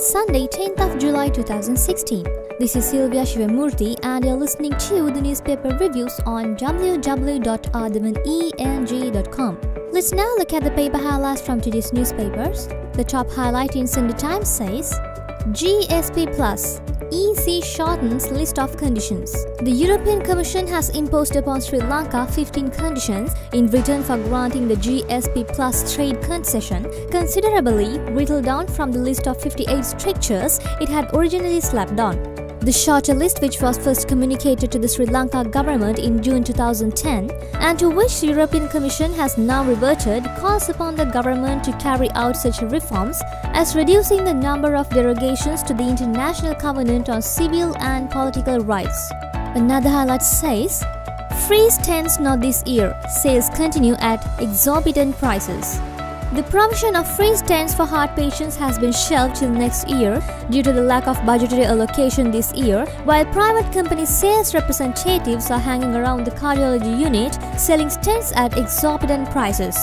It's Sunday, 10th of July 2016. This is Sylvia Shivamurthy and you're listening to the newspaper reviews on www.athavan.com. Let's now look at the paper highlights from today's newspapers. The top highlight in Sunday Times says, GSP Plus, EC shortens list of conditions. The European Commission has imposed upon Sri Lanka 15 conditions in return for granting the GSP Plus trade concession, considerably whittled down from the list of 58 strictures it had originally slapped on. The shorter list, which was first communicated to the Sri Lanka government in June 2010 and to which the European Commission has now reverted, calls upon the government to carry out such reforms as reducing the number of derogations to the International Covenant on Civil and Political Rights. Another highlight says, freeze tents not this year, sales continue at exorbitant prices. The provision of freeze tents for heart patients has been shelved till next year due to the lack of budgetary allocation this year, while private company sales representatives are hanging around the cardiology unit selling stents at exorbitant prices.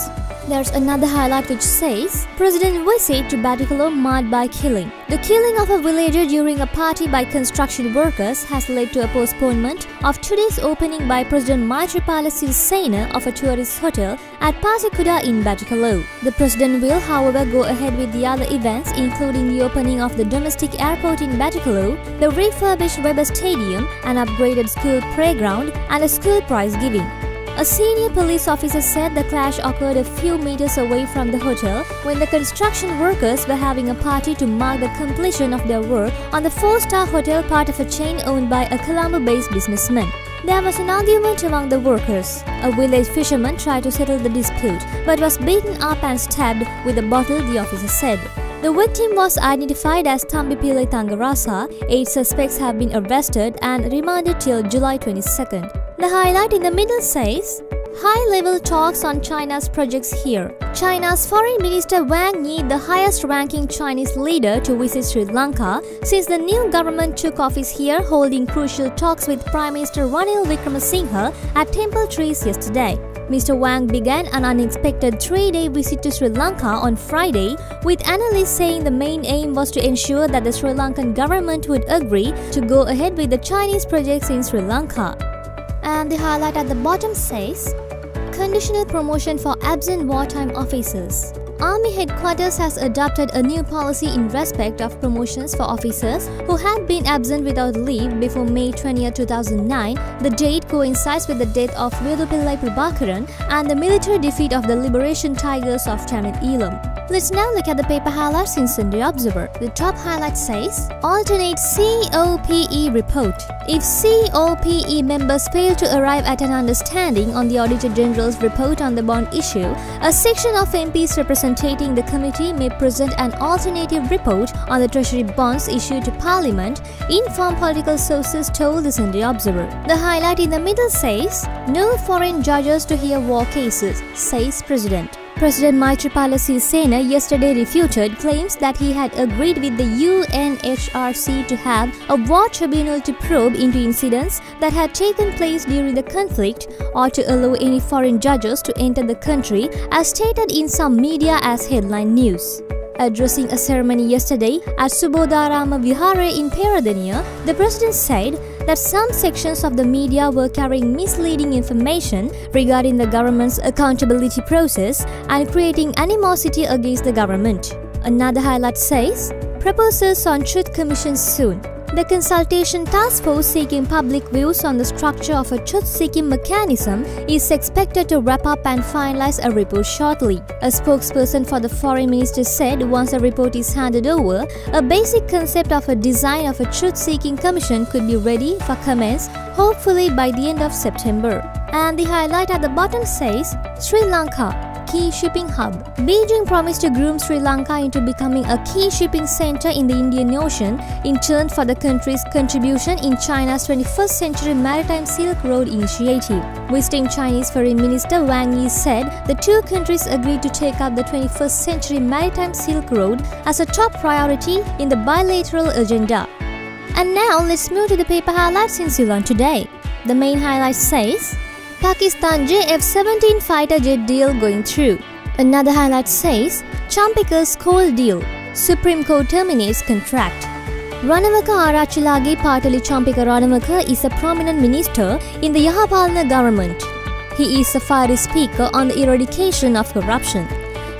There's another highlight which says, President visit to Batticaloa marred by killing. The killing of a villager during a party by construction workers has led to a postponement of today's opening by President Maithripala Sirisena of a tourist hotel at Pasikuda in Batticaloa. The president will, however, go ahead with the other events, including the opening of the domestic airport in Batticaloa, the refurbished Weber Stadium, an upgraded school playground, and a school prize giving. A senior police officer said the clash occurred a few meters away from the hotel when the construction workers were having a party to mark the completion of their work on the 4-star hotel, part of a chain owned by a Colombo-based businessman. There was an argument among the workers. A village fisherman tried to settle the dispute but was beaten up and stabbed with a bottle, the officer said. The victim was identified as Thambipillai Thangarasa. 8 suspects have been arrested and remanded till July 22nd. The highlight in the middle says, high-level talks on China's projects here. China's Foreign Minister Wang Yi, the highest-ranking Chinese leader to visit Sri Lanka since the new government took office here, holding crucial talks with Prime Minister Ranil Wickremesinghe at Temple Trees yesterday. Mr. Wang began an unexpected 3-day visit to Sri Lanka on Friday, with analysts saying the main aim was to ensure that the Sri Lankan government would agree to go ahead with the Chinese projects in Sri Lanka. And the highlight at the bottom says, conditional promotion for absent wartime officers. Army headquarters has adopted a new policy in respect of promotions for officers who had been absent without leave before May 20, 2009. The date coincides with the death of Vedupillai Prabhakaran and the military defeat of the Liberation Tigers of Tamil Eelam. Let's now look at the paper highlights in Sunday Observer. The top highlight says, alternate COPE report. If COPE members fail to arrive at an understanding on the Auditor General's report on the bond issue, a section of MPs representing the committee may present an alternative report on the Treasury bonds issued to Parliament, informed political sources told the Sunday Observer. The highlight in the middle says, no foreign judges to hear war cases, says President. President Maithripala Sirisena yesterday refuted claims that he had agreed with the UNHRC to have a war tribunal to probe into incidents that had taken place during the conflict or to allow any foreign judges to enter the country, as stated in some media as headline news. Addressing a ceremony yesterday at Subodharama Vihara in Peradeniya, the president said that some sections of the media were carrying misleading information regarding the government's accountability process and creating animosity against the government. Another highlight says, proposals on Truth Commission soon. The consultation task force seeking public views on the structure of a truth-seeking mechanism is expected to wrap up and finalize a report shortly. A spokesperson for the foreign minister said once the report is handed over, a basic concept of a design of a truth-seeking commission could be ready for comments, hopefully by the end of September. And the highlight at the bottom says, Sri Lanka Key Shipping Hub. Beijing promised to groom Sri Lanka into becoming a key shipping center in the Indian Ocean in turn for the country's contribution in China's 21st Century Maritime Silk Road initiative. Visiting Chinese Foreign Minister Wang Yi said the two countries agreed to take up the 21st Century Maritime Silk Road as a top priority in the bilateral agenda. And now let's move to the paper highlights in Ceylon today. The main highlight says, Pakistan JF-17 fighter jet deal going through. Another highlight says, Champika's coal deal. Supreme Court terminates contract. Ranawaka Arachilage Patali Champika Ranawaka is a prominent minister in the Yahapalana government. He is a fiery speaker on the eradication of corruption.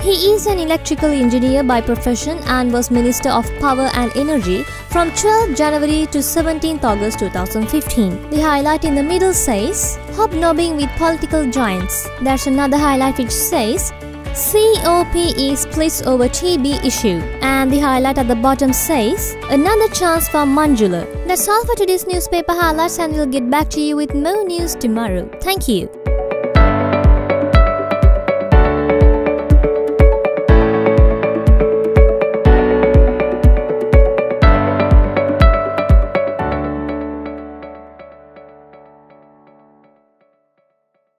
He is an electrical engineer by profession and was Minister of Power and Energy from 12 January to 17 August 2015. The highlight in the middle says, hobnobbing with political giants. There's another highlight which says, COPE splits over TB issue. And the highlight at the bottom says, another chance for Manjula. That's all for today's newspaper highlights, and we'll get back to you with more news tomorrow. Thank you.